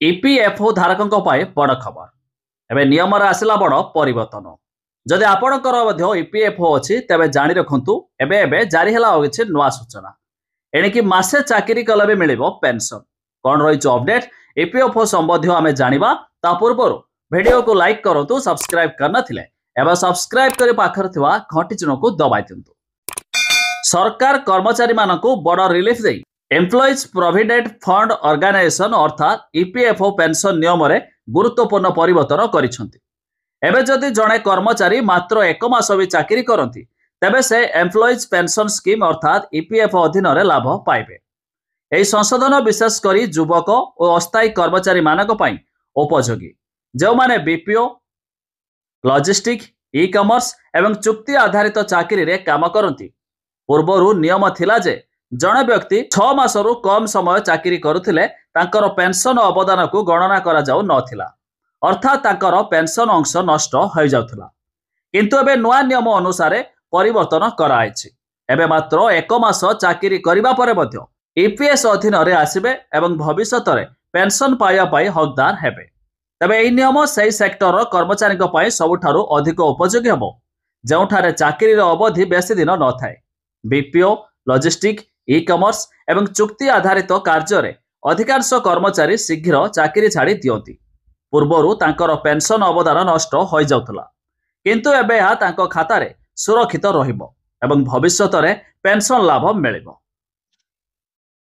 EPFO धारकों बड़ खबर एवं नियम आसला बड़ परिवर्तन। जदि आपणकर ईपीएफओ अच्छी तेज जाणी रखु एवं जारी है कि नुआ सूचना एणिकी मासे चाकरी कले भी मिल पेंशन कौन रही अपडेट ईपीएफओ संबंधी आम जाना ता पूर्व वीडियो को लाइक करूँ सब्सक्राइब करनथिले एवं सब्सक्राइब कर पाखर घंटी चिन्ह को दबाई दिंतु। सरकार कर्मचारी मानकु बड़ रिलीफ दे एम्प्लॉइज प्रोविडेंट फंड ऑर्गेनाइजेशन अर्थात ईपीएफओ पेंशन नियम रे गुरुत्वपूर्ण परिवर्तन करिसेंती। एबे जदि जड़े कर्मचारी मात्र एक मास भी चाकरी करती तेबे से एम्प्लॉइज पेंशन स्कीम अर्थात ईपीएफओ अधीन रे लाभ पाइबे। एही संशोधन विशेष करी युवक और अस्थायी कर्मचारी मानक पई उपयोगी जो माने बीपीओ लॉजिस्टिक ई कॉमर्स एवं चुक्ति आधारित चाकरी रे काम करती। पूर्वरु नियम थिला जे जड़े व्यक्ति 6 मासरु कम समय चाकरी करुथिले तांकर पेंशन अवदान को गणना करा जाउ नथिला अर्थात तांकर पेंशन अंश नष्ट हो जाउथला। किंतु एबे नुआ नियम अनुसार परिवर्तन कराइछि। एबे मात्र 1 मास चाकरी करिबा परे मध्य ईपीएस अधीन रे आसीबे एवं भविष्यत रे पेंशन पाइबा पाई हकदार हेबे। तबे एही नियम सही सेक्टर कर्मचारी पई सबुठारु अधिक उपयोगी हेबो जेउठारे चाकरी रो अवधि बेसी दिन न थाए। बीपीओ लॉजिस्टिक ई कॉमर्स एवं चुक्ति आधारित कार्य रे अधिकांश कर्मचारी शीघ्र चाकरी छाड़ी दियंती। पूर्वरु तांकर पेंशन अवदान नष्ट हो जाउथला किंतु एबे या तांको खाता रे सुरक्षित रहिबो एवं भविष्यत रे पेंशन लाभ मिलिबो।